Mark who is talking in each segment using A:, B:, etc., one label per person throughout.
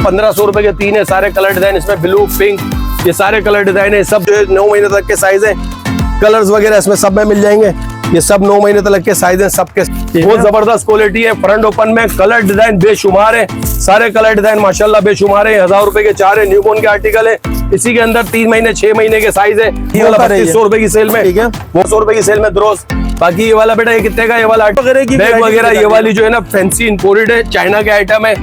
A: 1500 रुपए के 3 है, सारे कलर डिजाइन इसमें ब्लू पिंक, ये सारे कलर डिजाइन है, सब जो है 9 महीने तक के साइज है। कलर्स वगैरह इसमें सब में मिल जाएंगे, ये सब 9 महीने तक के साइज है सबके। बहुत जबरदस्त क्वालिटी है, फ्रंट ओपन में कलर डिजाइन बेशुमार है, सारे कलर डिजाइन माशाल्लाह बेशुमार है। 1000 रुपए के 4 है, न्यूबॉर्न के आर्टिकल है, इसी के अंदर 3 महीने 6 महीने के साइज है। ये वाला 2500 रुपए की सेल में, ठीक है, 200 रुपए की सेल में द्रोस। बाकी ये वाला बेटा ये कितने का, ये वाला बैग वगैरह ये वाली जो है ना फैंसी इंपोर्टेड है, चाइना के आइटम है।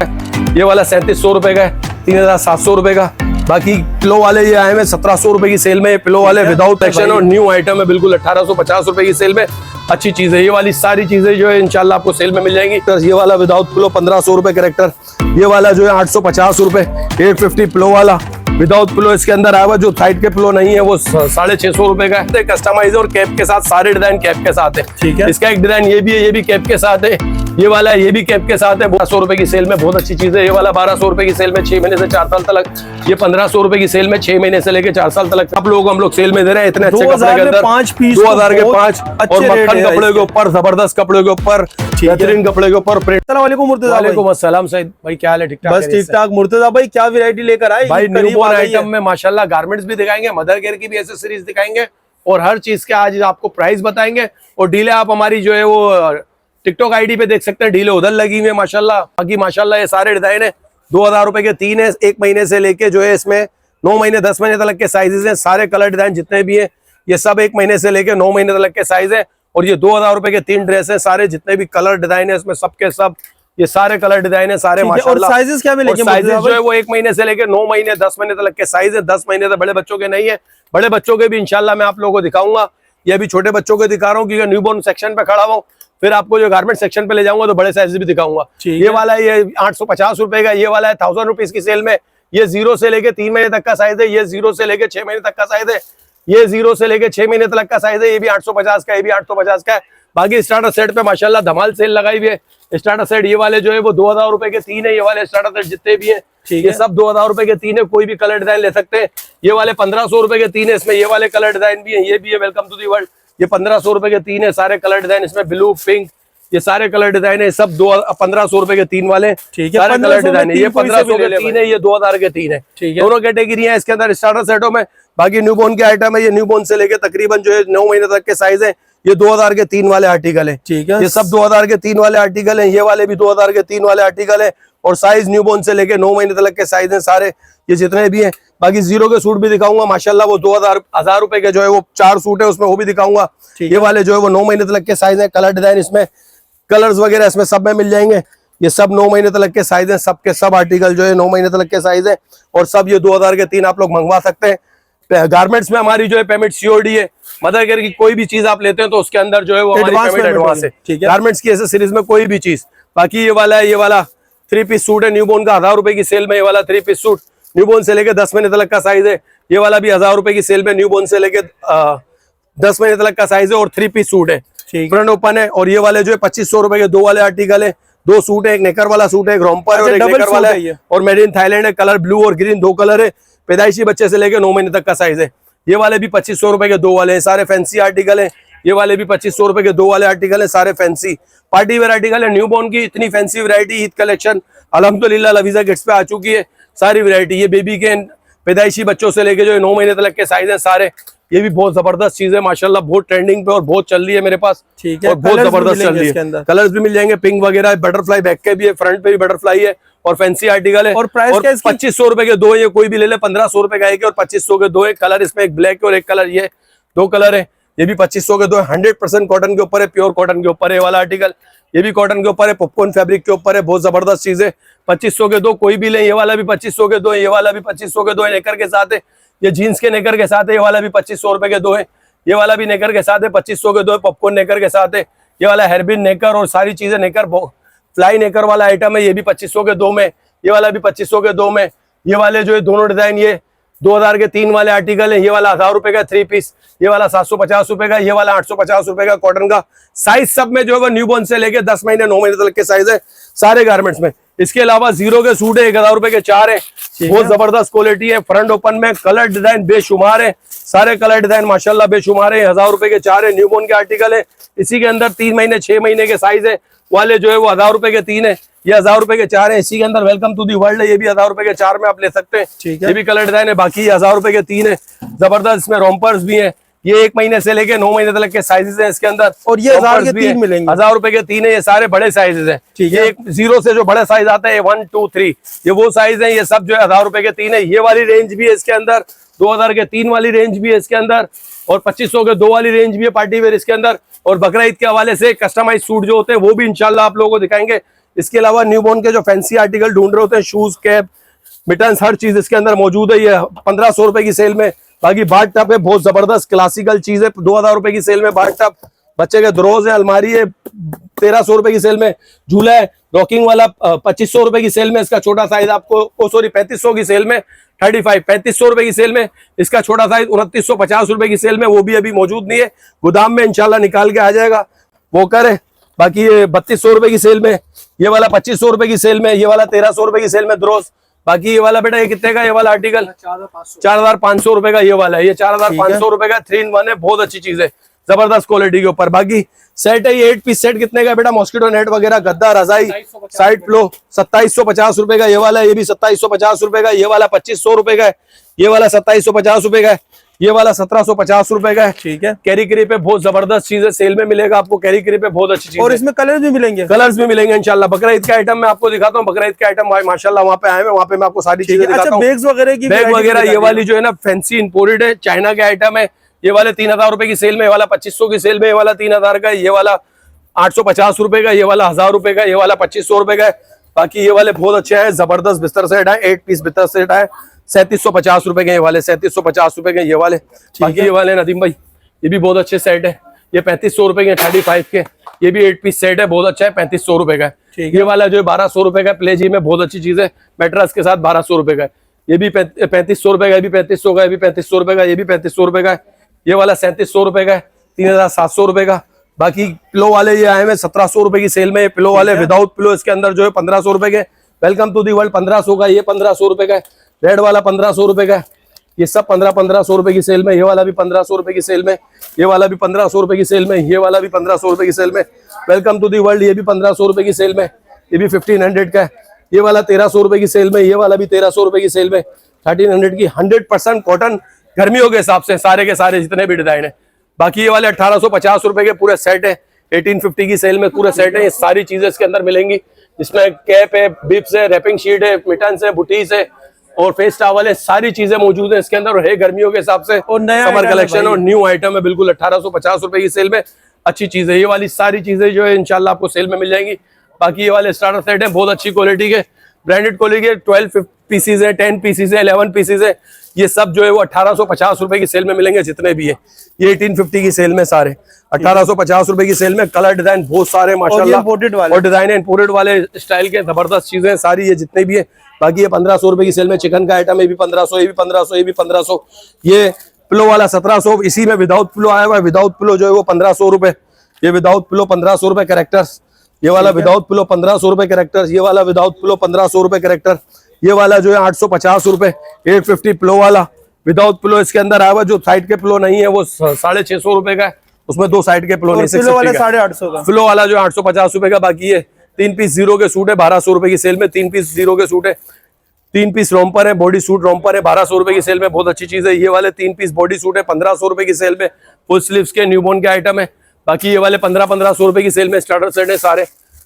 A: ये वाला 3700 रुपए का है, 3700 रुपए का। बाकी पिलो वाले ये आए हैं 1700 रुपए की सेल में, पिलो वाले विदाउट सेक्शन और न्यू आइटम है बिल्कुल 1850 रुपए की सेल में। अच्छी चीज है, ये वाली सारी चीजें जो है इंशाल्लाह आपको सेल में मिल जाएंगी। तो ये वाला विदाउट पिलो 1500 रुपए कैरेक्टर, ये वाला जो है 850 रुपए, 850 पिलो वाला विदाउट पिलो इसके अंदर आया हुआ, जो साइड के पिलो नहीं है वो 650 रुपए का है। कस्टमाइज और कैप के साथ, सारे डिजाइन कैप के साथ है, ठीक है। इसका एक डिजाइन ये भी है, ये भी कैप के साथ है। ये वाला ये भी कैप के साथ है, 1200 रुपए की सेल में, बहुत अच्छी चीज है। ये वाला 1200 रुपए की सेल में 6 महीने से 4 साल तक, ये 1500 रुपए की सेल में 6 महीने से लेकर 4 साल तक आप लोगों को हम लोग सेल में दे रहे हैं। इतने अच्छे कपड़े के अंदर
B: 5 पीस
A: 2000 के 5 और मक्खन कपड़े के ऊपर, जबरदस्त कपड़े के ऊपर, बेहतरीन कपड़े के ऊपर प्रिंट।
B: वालेकुम
A: अस्सलाम सईद भाई, क्या हाल है? ठीक ठाक?
B: बस ठीक ठाक। मुर्तजा भाई क्या वैरायटी लेकर आए
A: भाई? न्यूबॉर्न आइटम में माशाल्लाह गारमेंट्स भी दिखाएंगे, मदर केयर की भी एक्सेसरीज दिखाएंगे और हर चीज के आज आपको प्राइस बताएंगे। और डीले आप हमारी जो है वो टिकटॉक आईडी पे देख सकते हैं, डीले उधर लगी हुई है माशाल्लाह। बाकी माशाल्लाह ये सारे डिजाइन है, 2000 रुपए के 3 है, 1 महीने से लेके जो है इसमें 9 महीने 10 महीने तक के साइजेस हैं। सारे कलर डिजाइन जितने भी हैं ये सब 1 महीने से लेके 9 महीने तक के साइज है। और ये 2000 रुपए के 3 ड्रेस है, सारे जितने भी कलर डिजाइन है इसमें सबके सब ये सारे कलर डिजाइन है सारे माशाल्लाह।
B: और साइजेस क्या मिलेंगे?
A: साइजेस जो है वो 1 महीने से लेके 9 महीने 10 महीने तक के साइज है। 10 महीने तक बड़े बच्चों के नहीं है, बड़े बच्चों के भी इंशाल्लाह मैं आप लोगों को दिखाऊंगा। ये अभी छोटे बच्चों के दिखा रहा हूँ क्योंकि न्यूबॉर्न सेक्शन पे खड़ा हूँ, फिर आपको जो गारमेंट सेक्शन पे ले जाऊंगा तो बड़े साइज भी दिखाऊंगा। ये वाला ये 850 रुपए का, ये वाला है 1000 रुपीज की सेल में। ये 0 से लेके 3 महीने तक का साइज है, ये 0 से लेके 6 महीने तक का साइज है, ये 0 से लेके 6 महीने तक का साइज है। ये भी 850 का, ये भी 850 का है। बाकी स्टार्टर सेट पे माशाल्लाह धमाल सेल लगाई हुई है। स्टार्टर सेट ये वाले जो है वो 2000 रुपए के 3 है, ये वाले स्टार्टर सेट जितने भी है ये सब 2000 रुपए के 3 है। कोई भी कलर डिजाइन ले सकते हैं। ये वाले 1500 रुपए के 3 है, इसमें ये वाले कलर डिजाइन भी है, ये भी है। Welcome to the world. ये 1500 रुपए के 3 है, सारे कलर डिजाइन इसमें ब्लू पिंक, ये सारे कलर डिजाइन है, सब 1500 रुपए के 3 वाले, ठीक है। सारे कलर डिजाइन है, ये 1500 के 3 है, ये 2000 के 3 है, ठीक है। दोनों कैटेगरी है इसके अंदर स्टार्टर सेटों में। बाकी न्यूबॉर्न के आइटम है, ये न्यूबॉर्न से लेके तकरीबन जो है 9 महीने तक के साइज है। ये 2000 के 3 वाले आर्टिकल है, ठीक है। ये सब 2000 के 3 वाले आर्टिकल है, ये वाले भी 2000 के 3 वाले आर्टिकल है। और साइज न्यूबॉर्न से लेके 9 महीने तक के साइज है सारे, ये जितने भी हैं। बाकी 0 के सूट भी दिखाऊंगा माशाल्लाह, वो 1000 रुपए के जो है वो 4 सूट है उसमें, वो भी दिखाऊंगा। ये वाले जो है वो 9 महीने तक के साइज है। कलर डिजाइन इसमें, कलर्स वगैरह इसमें सब में मिल जाएंगे। ये सब 9 महीने तक के साइज है, सबके सब आर्टिकल जो है 9 महीने तक के साइज है। और सब ये 2000 के 3 आप लोग मंगवा सकते हैं। गारमेंट्स में हमारी जो है पेमेंट सीओडी है। मदर केयर की कोई भी चीज आप लेते हैं तो उसके अंदर जो है वो हमारी पेमेंट एडवांस है, ठीक है। गारमेंट्स की एक्सेसरीज में कोई भी चीज। बाकी ये वाला है, ये वाला 3 पीस सूट है न्यूबॉर्न का, 1000 रुपए की सेल में। ये वाला 3 पीस सूट न्यूबॉर्न से लेकर 10 महीने तक का साइज है। ये वाला भी 1000 रुपए की सेल में, न्यूबॉर्न से लेकर 10 महीने तक का साइज है और 3 पीस सूट है, फ्रंट ओपन है। और ये वाले जो है 2500 रुपए के 2 वाले आर्टिकल है। 2 सूट है, एक नेकर वाला सूट है, एक रोम्पर और एक नेकर वाला है। और मेड इन थाईलैंड है, कलर ब्लू और ग्रीन 2 कलर है। पैदाइशी बच्चे से लेकर 9 महीने तक का साइज है। ये वाले भी 2500 रुपए के 2 वाले हैं, सारे फैंसी आर्टिकल है। ये वाले भी 2500 रुपए के 2 वाले आर्टिकल है, सारे फैंसी पार्टी वेयर आर्टिकल है। न्यूबॉर्न की इतनी फैंसी वैरायटी, ईद कलेक्शन अल्हम्दुलिल्लाह लवीजा गिफ्ट्स पे आ चुकी है सारी वैरायटी। ये बेबी के पैदाइशी बच्चों से लेके जो 9 महीने तक के साइज है सारे। ये भी बहुत जबरदस्त चीज है माशाल्लाह, बहुत ट्रेंडिंग पे और बहुत चल रही है मेरे पास, ठीक है। और बहुत जबरदस्त चल रही है। कलर्स भी मिल जाएंगे, पिंक वगैरह, बटरफ्लाई बैक के भी है, फ्रंट पे भी बटरफ्लाई है और फैंसी आर्टिकल है। और प्राइस 2500 रुपए के 2 है, ये कोई भी ले ले। 1500 रुपए का एक है और 2500 के 2 है। कलर इसमें एक ब्लैक और एक कलर, ये 2 कलर है। ये भी 2500 के 2 है, 100% कॉटन के ऊपर है, प्योर कॉटन के ऊपर है वाला आर्टिकल। ये भी कॉटन के ऊपर है, पॉपकॉर्न फैब्रिक के ऊपर है, बहुत जबरदस्त चीज है। 2500 के 2 कोई भी ले। ये वाला भी 2500 के 2 है, ये वाला भी 2500 के 2 है, नेकर के साथ है। ये जीन्स के नेकर के साथ है, ये वाला भी 2500 रुपए के 2 है। ये वाला भी नेकर के साथ है, 2500 के 2 है, पॉपकॉर्न नेकर के साथ है। ये वाला हेयरबिन नेकर और सारी चीजें नेकर, फ्लाई नेकर वाला आइटम है, ये भी 2500 के 2 में। ये वाला भी 2500 के 2 में। ये वाले जो है दोनों डिजाइन ये 2000 के 3 वाले आर्टिकल है। ये वाला 1000 रुपए का 3 पीस, ये वाला 750 रुपए का, ये वाला 850 रुपए का कॉटन का। साइज सब में जो है वो न्यूबॉर्न से लेके 10 महीने 9 महीने तक के साइज है सारे गारमेंट्स में। इसके अलावा 0 के सूट है, 1000 रुपए के 4 है, बहुत जबरदस्त क्वालिटी है। फ्रंट ओपन में कलर डिजाइन बेशुमार है, सारे कलर डिजाइन माशाल्लाह बेशुमार है। 1000 रुपए के 4 है, न्यूबॉर्न के आर्टिकल है, इसी के अंदर 3 महीने 6 महीने के साइज है। वाले जो है वो 1000 रुपए के 3 है, ये 1000 रुपए के 4 है। इसी के अंदर वेलकम टू दी वर्ल्ड है, ये भी 1000 रुपए के 4 में आप ले सकते हैं।
B: ठीक है,
A: ये भी कलर डिजाइन है। बाकी ये 1000 रुपए के 3 है, जबरदस्त। इसमें रोम्पर्स भी है, ये 1 महीने से लेके 9 महीने तक के साइजेस हैं इसके अंदर।
B: और ये 1000 के 3 मिलेंगे,
A: 1000 रुपए के 3 है। ये सारे बड़े साइजेस हैं।
B: ठीक
A: है,
B: है।
A: एक 0 से जो बड़ा साइज आता है 1 2 3, ये वो साइज है। ये सब जो है 1000 रुपए के 3 है। ये वाली रेंज भी है इसके अंदर, 2000 के 3 वाली रेंज भी है इसके अंदर, और 2500 के 2 वाली रेंज भी है पार्टी वेयर इसके अंदर। और बकरा ईद के हवाले से कस्टमाइज सूट जो होते हैं वो भी इंशाल्लाह आप लोगों को दिखाएंगे। इसके अलावा न्यूबॉर्न के जो फैंसी आर्टिकल ढूंढ रहे होते हैं, शूज, कैप, मिटन्स, हर चीज इसके अंदर मौजूद है। ये 1500 रुपए की सेल में। बाकी बाथ टब है, बहुत जबरदस्त क्लासिकल चीज है, 2000 रुपए की सेल में बाथ टब। बच्चे के दरोज है, अलमारी है, 1300 रुपए की सेल में। झूला है रॉकिंग वाला, 2500 रुपए की सेल में। इसका छोटा साइज आपको 3500 की सेल में, 3500 रुपए की सेल में। इसका छोटा साइज 2950 रुपए की सेल में, वो भी अभी मौजूद नहीं है, गोदाम में इंशाल्लाह निकाल के आ जाएगा। वो करे। बाकी ये 3200 रुपए की सेल में, ये वाला 2500 रुपए की सेल में, ये वाला 1300 रुपए की सेल में दरोज। बाकी ये वाला बेटा ये कितने का, ये वाला आर्टिकल 4500 रुपए का ये वाला है। ये 4500 रुपए का 3 in 1 है, बहुत अच्छी चीज है, जबरदस्त क्वालिटी के ऊपर। बाकी सेट है ये 8 पीस सेट कितने का बेटा, मॉस्किटो नेट वगैरह, गद्दा, रजाई, साइड प्लो, 2750 रुपए का ये वाला है। ये भी 2750 रुपए का। ये वाला 2500 रुपए का है। ये वाला 2750 रुपए का है। ये वाला 1750 रुपए का है।
B: ठीक है।
A: कैरी करी पे बहुत जबरदस्त चीज है, सेल में मिलेगा आपको। कैरी करी पे बहुत अच्छी चीज
B: और
A: है।
B: इसमें कलर्स भी मिलेंगे,
A: कलर्स भी मिलेंगे इंशाल्लाह। बकरा ईद का आइटम मैं आपको दिखाता हूँ। बकरा ईद के आइटम माशाल्लाह वहाँ पे आए हैं, वहाँ पे मैं आपको सारी चीजें दिखाता हूँ।
B: बैग्स वगैरह की,
A: बैग वगैरह ये वाली जो है ना फैंसी इंपोर्टेड है, चाइना के आइटम है। ये वाले 3000 रुपए की सेल में, ये वाला 2500 की सेल में, ये वाला 3000 का, ये वाला 850 रुपए का, ये वाला 1000 रुपए का, ये वाला 2500 रुपए का है। बाकी ये वाले बहुत अच्छे हैं, जबरदस्त बिस्तर सेट है, 8 पीस बिस्तर सेट है, 3750 रुपए के ये वाले, 3750 रुपए के ये वाले। बाकी ये वाले नदीम भाई ये भी बहुत अच्छे सेट है, ये 3500 रुपए के, 35 के। ये भी 8 पीस सेट है, बहुत अच्छा है, 3500 रुपए का है। ये वाला जो है 1200 रुपए का, प्ले जी में बहुत अच्छी चीज है, मैट्रेस के साथ 1200 रुपए का है। ये भी 3500 रुपए का, ये भी 3500 का, ये भी 3500 रुपए का, ये भी 3500 रुपए का है। ये वाला 3700 रुपए का है, 3700 रुपए का। बाकी पिलो वाले ये आए हैं 1700 रुपए की सेल में। ये पिलो वाले विदाउट पिलो इसके अंदर जो है 1500 रुपए के। वेलकम टू दी वर्ल्ड 1500 का, ये 1500 रुपए का है। रेड वाला 1500 रुपए का है। ये सब 1500 रुपए की सेल में। ये वाला भी 1500 रुपए की सेल में। ये वाला भी 1500 रुपए की सेल में। ये वाला भी 1500 रुपए की सेल में। वेलकम टू दी वर्ल्ड ये भी 1500 रुपए की सेल में। ये भी 1500 का है। ये वाला 1300 रुपए की सेल में। ये वाला भी 1300 रुपए की सेल में। 1300 की 100% कॉटन, गर्मियों के हिसाब से सारे के सारे जितने भी डिजाइन है। बाकी ये वाले 1850 रुपए के पूरे सेट है, 1850 की सेल में पूरे सेट है। ये सारी चीजें इसके अंदर मिलेंगी, जिसमें कैप है, बिप्स है, रैपिंग शीट है, मिटन्स है, बुटीज है और फेस टॉवल है, सारी चीजें मौजूद है इसके अंदर। और है गर्मियों के हिसाब से
B: और नया
A: समर कलेक्शन और न्यू आइटम है बिल्कुल। 1850 रुपए की सेल में अच्छी चीज है। ये वाली सारी चीजें जो है इंशाल्लाह आपको सेल में मिल जाएंगी। बाकी ये वाले स्टार्टर सेट है, बहुत अच्छी क्वालिटी के, ब्रांडेड क्वालिटी के। 12 पीसीज है, 10 पीसीज है, 11 पीसीज है। ये सब जो है वो 1850 रुपए की सेल में मिलेंगे जितने भी है। ये 1850 की सेल में सारे 1850 रुपए की सेल में। कलर डिजाइन बहुत सारे माशाल्लाह, और डिजाइन इंपोर्टेड वाले स्टाइल के जबरदस्त चीजें सारी ये जितने भी है। बाकी ये 1500 रुपए की सेल में चिकन का आइटम, ये भी 1500, ये भी 1500, ये भी 1500। ये पिलो वाला 1700, इसी में विदाउट पिलो आया हुआ है। विदाउट पिलो जो है वो 1500 रुपए। ये विदाउट पिलो 1500 रुपए कैरेक्टर्स। ये वाला विदाउट पिलो 1500 रुपए कैरेक्टर्स। ये वाला विदाउट पिलो 1500 रुपए कैरेक्टर। ये वाला जो है 850 रुपए, 850 पिलो वाला विदाउट पिलो इसके अंदर आया हुआ। जो साइड के पिलो नहीं है वो 650 रुपए का है, उसमें 2 साइड के पिलो नहीं,
B: 850 का।
A: पिलो वाला जो 850 रुपए का। बाकी ये 3 पीस जीरो के सूट है 1200 रुपए की सेल में। 3 पीस जीरो के सूट है, 3 पीस रोम्पर है, बॉडी सूट रोम्पर है, 1200 रुपए की सेल में, बहुत अच्छी चीज है। ये वाले 3 पीस बॉडी सूट है 1500 रुपए की सेल में, फुल स्लीव्स के न्यूबॉर्न के आइटम है। बाकी ये वाले 1500 रुपए की सेल में स्टार्टर सेट है, सारे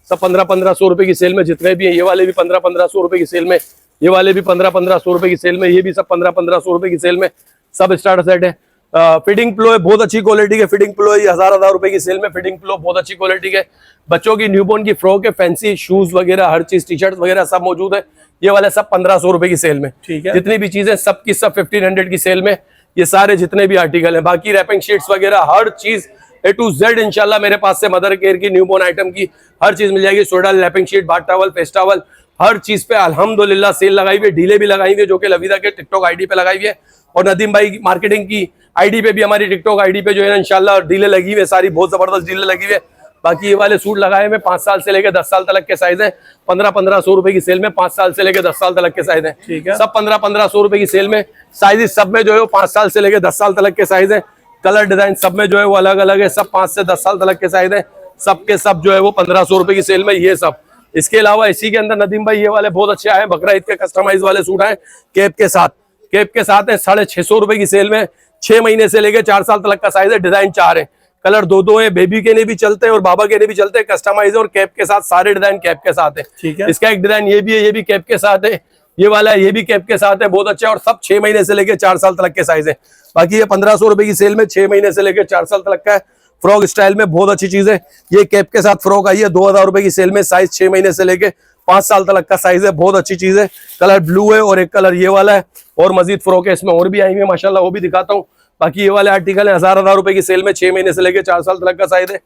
A: सब 1500 रुपए की सेल में जितने भी है। ये वाले भी 1500 रुपए की सेल में। ये वाले भी 1500 रुपए की सेल में। ये भी सब 1500 रुपए की सेल में, सब स्टार्टर सेट है। फिटिंग पिलो है, बहुत अच्छी क्वालिटी के फिटिंग पिलो है। ये 1000 रुपए की सेल में फिटिंग पिलो, बहुत अच्छी क्वालिटी के। बच्चों की न्यूबॉर्न की फ्रॉक है, फैंसी शूज वगैरह हर चीज, टी शर्ट वगैरह सब मौजूद है। ये वाले सब 1500 रुपए की सेल में।
B: ठीक है।
A: जितनी भी चीजें सब की सब 1500 की सेल में, ये सारे जितने भी आर्टिकल है। बाकी रैपिंग शीट्स वगैरह हर चीज A to Z इंशाल्लाह मेरे पास से मदर केयर की, न्यूबॉर्न आइटम की हर चीज मिल जाएगी। Soda, wrapping sheet, bath towel, face towel, हर चीज पे अल्हम्दुलिल्लाह सेल लगाई हुई है। डीले भी लगाई हुई है जो कि लवीदा के टिकटॉक आईडी पे लगाई हुई है, और नदीम भाई मार्केटिंग की आईडी पे भी, हमारी टिकटॉक आईडी पे जो है ना इंशाल्लाह डीले लगी हुई है, सारी बहुत जबरदस्त डीले लगी हुई है। बाकी ये वाले सूट लगाए हुए 5 साल से लेकर 10 साल तक के साइज है। 1500 रुपए की सेल में 5 साल से लेकर 10 साल तक के साइज है।
B: ठीक है।
A: सब 1500 रुपए की सेल में। साइज सब में जो है वो 5 साल से लेकर 10 साल तक के साइज है। कलर डिजाइन सब में जो है वो अलग अलग है, सब 5 से 10 साल तक के साइज है। सब के सब जो है वो 1500 रुपए की सेल में ये सब। इसके अलावा इसी के अंदर नदीम भाई ये वाले बहुत अच्छे आए, बकरा ईद के कस्टमाइज वाले सूट आए कैप के साथ। कैप के साथ है 650 रुपए की सेल में। 6 महीने से लेके 4 साल तक का साइज है। डिजाइन 4 है, कलर 2 है। बेबी के लिए भी चलते हैं और बाबा के लिए भी चलते हैं। कस्टमाइज और कैप के साथ सारे डिजाइन कैप के साथ है।
B: ठीक है।
A: इसका एक डिजाइन ये भी है, ये भी कैप के साथ है। ये वाला ये भी कैप के साथ है, बहुत अच्छा है। और सब 6 महीने से लेके 4 साल तक के साइज है। बाकी ये 1500 रुपए की सेल में 6 महीने से लेकर 4 साल तक का है। फ्रॉक स्टाइल में बहुत अच्छी चीज है। ये कैप के साथ फ्रॉक आई है 2000 रुपए की सेल में। साइज 6 महीने से लेके 5 साल तक का साइज है। बहुत अच्छी चीज है। कलर ब्लू है और एक कलर ये वाला है। और मजीद फ्रॉक है इसमें और भी आई हुई है माशाल्लाह, वो भी दिखाता हूँ। बाकी ये वाले आर्टिकल है 1000 रुपए की सेल में। 6 महीने से लेकर 4 साल तक का साइज है।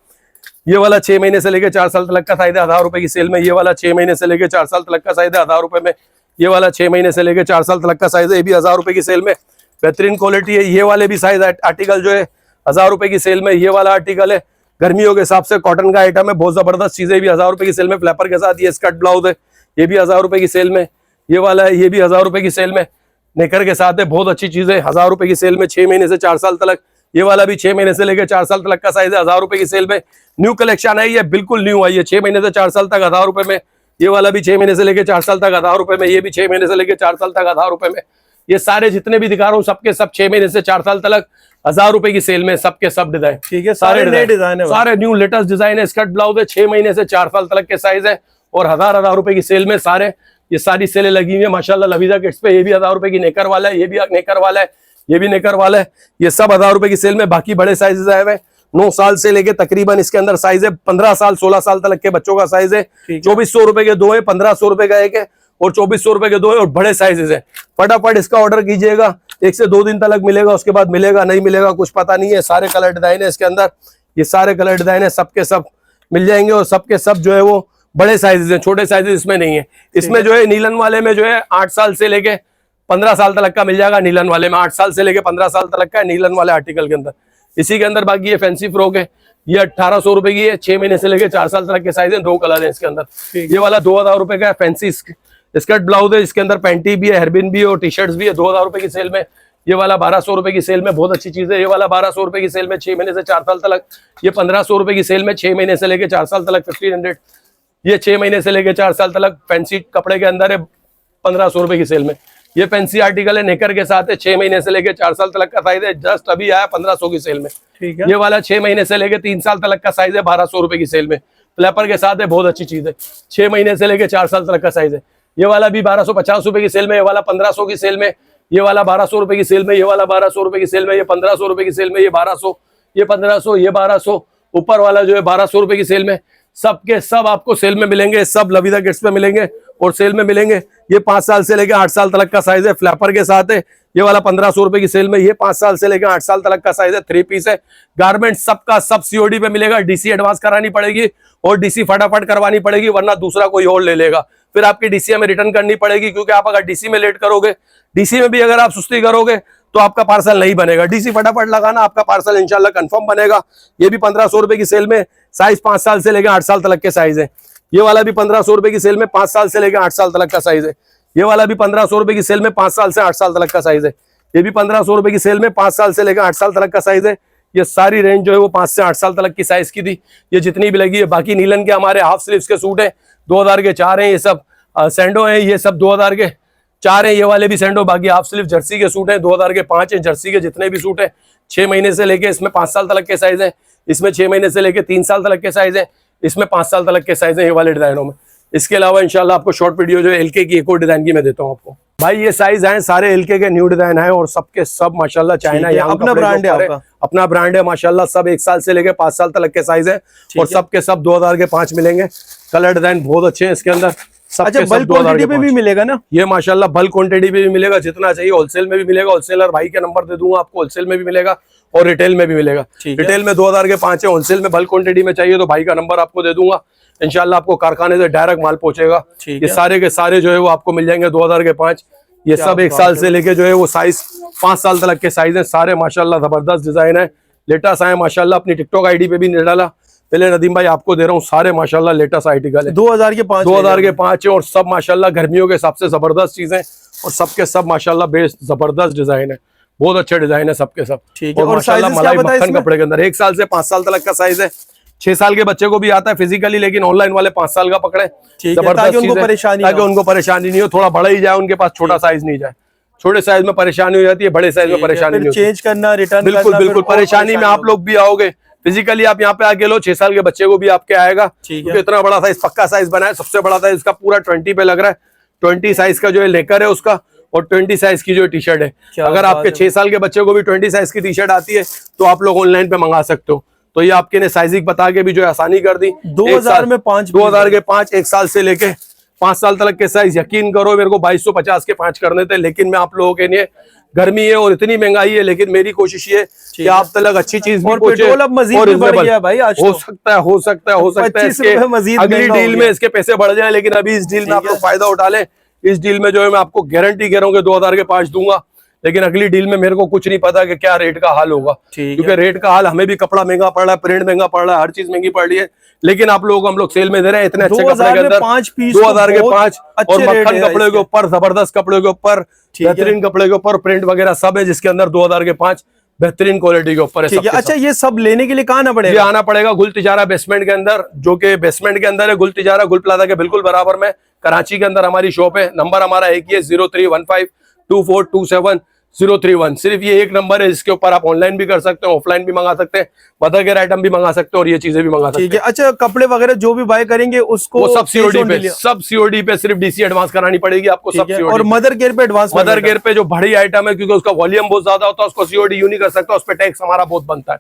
A: ये वाला 6 महीने से लेकर 4 साल तक का साइज है 1000 रुपए की सेल में। ये वाला 6 महीने से लेकर 4 साल तक का साइज है 1000 रुपए में। ये वाला 6 महीने से लेकर 4 साल तक का साइज है, ये भी 1000 रुपए की सेल में। बेहतरीन क्वालिटी है। ये वाले भी साइज आर्टिकल जो है 1000 रुपए की सेल में। ये वाला आर्टिकल है गर्मियों के हिसाब से कॉटन का आइटम है, बहुत जबरदस्त चीजें भी 1000 रुपए की सेल में। फ्लैपर के साथ ये स्कर्ट ब्लाउज है, ये भी 1000 रुपए की सेल में। ये वाला है, ये भी 1000 रुपए की सेल में। नेकर के साथ है, बहुत अच्छी चीज है 1000 रुपए की सेल में। 6 महीने से 4 साल तक। ये वाला भी 6 महीने से लेकर 4 साल तक का साइज है 1000 रुपए की सेल में। न्यू कलेक्शन आई है, बिल्कुल न्यू आई है। 6 महीने से 4 साल तक 1000 रुपए में। ये वाला भी 6 महीने से लेकर 4 साल तक 1000 रुपए में। ये भी 6 महीने से लेकर 4 साल तक 1000 रुपए में। ये सारे जितने भी दिखा रहा हूँ सबके सब 6 महीने से 4 साल तक 1000 रुपए की सेल में। सबके सब डिजाइन।
B: ठीक है, सारे नए डिजाइन है,
A: सारे न्यू लेटेस्ट डिजाइन है। स्कर्ट ब्लाउज है, 6 महीने से 4 साल तक के साइज है और 1000 रुपए की सेल में सारे। ये सारी सेलें लगी हुई है माशाल्लाह लवीजा किड्स पे। ये भी 1000 रुपए की नेकर वाला है, ये भी नेकर वाला है, ये भी नेकर वाला है। ये सब 1000 रुपए की सेल में। बाकी बड़े साइजेस आए हुए 9 साल से लेके तकरीबन इसके अंदर साइज है 15 साल 16 साल तक के बच्चों का साइज है। 2400 रुपए के 2 है, 1500 रुपए का एक है और 2400 रुपए के 2 है और बड़े साइजेस है। फटाफट इसका ऑर्डर कीजिएगा, 1 से 2 दिन तक मिलेगा, उसके बाद मिलेगा नहीं मिलेगा कुछ पता नहीं है। सारे कलर डिजाइन है इसके अंदर, ये सारे कलर डिजाइन है, सबके सब मिल जाएंगे और सबके सब जो है वो बड़े साइजेस हैं, छोटे साइजेस इसमें नहीं है। इसमें जो है नीलन वाले में जो है 8 साल से लेके 15 साल तक का मिल जाएगा। नीलन वाले में 8 साल से लेके 15 साल तक का है नीलन वाले आर्टिकल के अंदर। इसी के अंदर बाकी ये फैंसी फ्रॉक है, ये 1800 रुपए की है। 6 महीने से लेके 4 साल तक के साइज है। 2 कलर है इसके अंदर। ये वाला 2000 रुपए का है, फैंसी स्कर्ट ब्लाउज है। इसके अंदर पैंटी भी है, हेयरबिन भी है और टी शर्ट्स भी है। 2000 रुपए की सेल में। ये वाला 1200 रुपए की सेल में, बहुत अच्छी चीज है। ये वाला 1200 रुपए की सेल में 6 महीने से 4 साल तक। ये 1500 रुपए की सेल में 6 महीने से लेके 4 साल तक 1500। ये 6 महीने से लेके 4 साल तक फैंसी कपड़े के अंदर है 1500 रुपए की सेल में। ये फैंसी आर्टिकल है, नेकर के साथ है। 6 महीने से लेके 4 साल तक का साइज है, जस्ट अभी आया 1500 की सेल में।
B: ठीक है।
A: ये वाला 6 महीने से लेके 3 साल तक का साइज है 1200 रुपए की सेल में। फ्लैपर के साथ है, बहुत अच्छी चीज है। 6 महीने से लेके 4 साल तक का साइज है। ये वाला भी 1250 रुपए की सेल में। ये वाला 1500 की सेल में। ये वाला 1200 रुपए की सेल में। ये वाला 1200 रुपए की सेल में। ये 1500 रुपए की सेल में। ये 1200, ये 1500, ये 1200। ऊपर वाला जो है 1200 रुपए की सेल में। सबके सब आपको सेल में मिलेंगे, सब लवीजा किड्स पे मिलेंगे और सेल में मिलेंगे। ये 5 साल से लेकर 8 साल तक का साइज है, फ्लैपर के साथ है। ये वाला 1500 रुपए की सेल में। ये 5 साल से लेकर 8 साल तक का साइज है, 3 पीस है। गारमेंट सबका सब सीओडी पे मिलेगा। डीसी एडवांस करानी पड़ेगी और डीसी फटाफट करवानी पड़ेगी, वरना दूसरा कोई और ले लेगा। फिर आपकी डीसी हमें रिटर्न करनी पड़ेगी, क्योंकि आप अगर डीसी में लेट करोगे, डीसी में भी अगर आप सुस्ती करोगे तो आपका पार्सल नहीं बनेगा। डीसी फटाफट लगाना, आपका पार्सल इंशाल्लाह कंफर्म बनेगा। ये भी 1500 रुपए की सेल में। साइज 5 साल से लेकर 8 साल तक के साइज है। ये वाला भी 1500 रुपए की सेल में। 5 साल से लेकर 8 साल तक का साइज है। ये वाला भी 1500 रुपए की सेल में। 5 साल से 8 साल तक का साइज है। ये भी 1500 रुपए की सेल में। 5 साल से लेकर 8 साल तक का साइज है। ये सारी रेंज जो है वो 5 से 8 साल तक की साइज की थी, ये जितनी भी लगी है। बाकी नीलन के हमारे हाफ स्लीव्स के सूट है, 2000 के 4 हैं। ये सब सैंडो हैं, ये सब 2000 के 4 हैं। ये वाले भी सैंडो। बाकी हाफ स्लीव जर्सी के सूट हैं, 2000 के 5 हैं। जर्सी के जितने भी सूट हैं 6 महीने से लेके इसमें 5 साल तक के साइज है। इसमें 6 महीने से लेके 3 साल तक के साइज है। इसमें 5 साल तक के साइज है ये वाले डिजाइनों में। इसके अलावा इंशाल्लाह आपको शॉर्ट वीडियो जो है एलके की एक और डिजाइन की मैं देता हूँ आपको। भाई ये साइज है सारे एलके के न्यू डिजाइन है और सबके सब माशाल्लाह चाइना
B: अपना ब्रांड है आपका।
A: अपना ब्रांड है माशाल्लाह। सब 1 साल से लेके 5 साल तक के साइज है और सबके सब 2000 के 5 मिलेंगे। कलर डिजाइन बहुत अच्छे हैं इसके अंदर।
B: अच्छा, बल्क क्वांटिटी पे भी मिलेगा ना?
A: ये माशाल्लाह बल्क क्वांटिटी पे भी मिलेगा, जितना चाहिए। होलसेल में भी मिलेगा, होलसेलर भाई के नंबर दे दूंगा आपको, होलसेल में भी मिलेगा और रिटेल में भी मिलेगा। रिटेल में 2000 के 5 है, होलसेल में बल्क क्वांटिटी में चाहिए तो भाई का नंबर आपको दे दूंगा। इंशाल्लाह आपको कारखाने से डायरेक्ट माल पहुंचेगा। ये सारे के सारे जो है वो आपको मिल जाएंगे 2000 के 5। ये सब 1 साल से लेके जो है वो साइज 5 साल तक के साइज है। सारे माशाल्लाह जबरदस्त डिजाइन है, लेटेस्ट आए माशाल्लाह। अपनी टिकटॉक आईडी पे भी नहीं डाला, पहले नदीम भाई आपको दे रहा हूँ। सारे माशाल्लाह लेटेस्ट आर्टिकल है,
B: 2000 के 5
A: है और सब माशाल्लाह गर्मियों के हिसाब से जबरदस्त चीजें और सबके सब माशाल्लाह बेस्ट जबरदस्त डिजाइन है। बहुत अच्छे डिजाइन है सबके सब।
B: ठीक है।
A: और माशाल्लाह मलाई मक्खन कपड़े के अंदर 1 साल से 5 साल तक का साइज है। 6 साल के बच्चे को भी आता है फिजिकली, लेकिन ऑनलाइन वाले 5 साल का पकड़े,
B: ताकि उनको परेशानी
A: ताकि उनको परेशानी नहीं हो, थोड़ा बड़ा ही जाए, उनके पास छोटा साइज नहीं जाए। छोटे साइज में परेशानी हो जाती है, बड़े साइज में परेशानी नहीं होती।
B: चेंज करना, रिटर्न
A: बिल्कुल बिल्कुल परेशानी में आप लोग भी आओगे। फिजिकली आप यहाँ पे आके लो, 6 साल के बच्चे को भी आपके आएगा, क्योंकि इतना बड़ा साइज, पक्का साइज बना है। सबसे बड़ा साइज इसका पूरा 20 पे लग रहा है। 20 साइज का जो है लेकर है उसका, और 20 साइज की जो टी शर्ट है। अगर आपके 6 साल के बच्चे को भी 20 साइज की टी शर्ट आती है तो आप लोग ऑनलाइन पे मंगा सकते हो। तो ये आपके ने साइजिंग बता के भी जो है आसानी कर दी।
B: 2000 में 5,
A: 2000 के 5, 1 साल से लेके 5 साल तक के साइज। यकीन करो मेरे को 2250 के 5 करने थे, लेकिन मैं आप लोगों के लिए, गर्मी है और इतनी महंगाई है, लेकिन मेरी कोशिश ये कि आप तक अच्छी चीज भी पहुंचे। हो सकता है अगली डील में इसके पैसे बढ़ जाए, लेकिन अभी इस डील में आप लोग फायदा उठा लें। इस डील में जो है मैं आपको गारंटी कह रहा हूँ कि 2000 के 5 दूंगा, लेकिन अगली डील में मेरे को कुछ नहीं पता कि क्या रेट का हाल होगा, क्योंकि रेट का हाल, हमें भी कपड़ा महंगा पड़ रहा है, प्रिंट महंगा पड़ रहा है, हर चीज महंगी पड़ रही है। लेकिन आप लोगों को हम लोग सेल में दे रहे हैं इतने अच्छे कपड़े के अंदर 2000 के 5, और मक्खन कपड़े के ऊपर, जबरदस्त कपड़े के ऊपर, बेहतरीन कपड़े के ऊपर प्रिंट वगैरह सब है, जिसके अंदर 2000 के 5 बेहतरीन क्वालिटी के ऊपर है।
B: अच्छा, ये सब लेने के लिए कहाँ आना पड़ेगा?
A: ये आना पड़ेगा गुल तिजारा बेसमेंट के अंदर, जो कि बेसमेंट के अंदर है। गुल तिजारा गुल प्लाजा के बिल्कुल बराबर में कराची के अंदर हमारी शॉप है। नंबर हमारा एक ही है 03152427 सिर्फ ये एक नंबर है, जिसके ऊपर आप ऑनलाइन भी कर सकते हो, ऑफलाइन भी मंगा सकते हैं, मदर केयर आइटम भी मंगा सकते हो, और ये चीजें भी मंगा सकते हैं।
B: अच्छा, कपड़े वगैरह जो भी बाय करेंगे उसको
A: सब सीओडी पे, सब सीओडी पे, सिर्फ डीसी एडवांस करानी पड़ेगी आपको, सब सीओडी।
B: और मदर केयर पे एडवांस,
A: मदर केयर पे जो बड़ी आइटम है, क्योंकि उसका वॉल्यूम बहुत ज्यादा होता है, उसको सीओडी यूं नहीं कर सकता, उस पर टैक्स हमारा बहुत बनता है।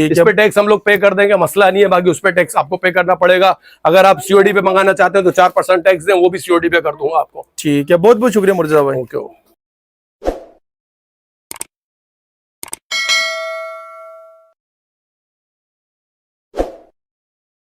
A: इस पे टैक्स हम लोग पे कर देंगे, मसला नहीं है, बाकी उस पे टैक्स आपको पे करना पड़ेगा। अगर आप सीओडी पे मंगाना चाहते हैं तो 4% टैक्स दें, वो भी सीओडी पे कर दूंगा आपको।
B: ठीक है, बहुत बहुत शुक्रिया मुर्तजा भाई।
A: ओके।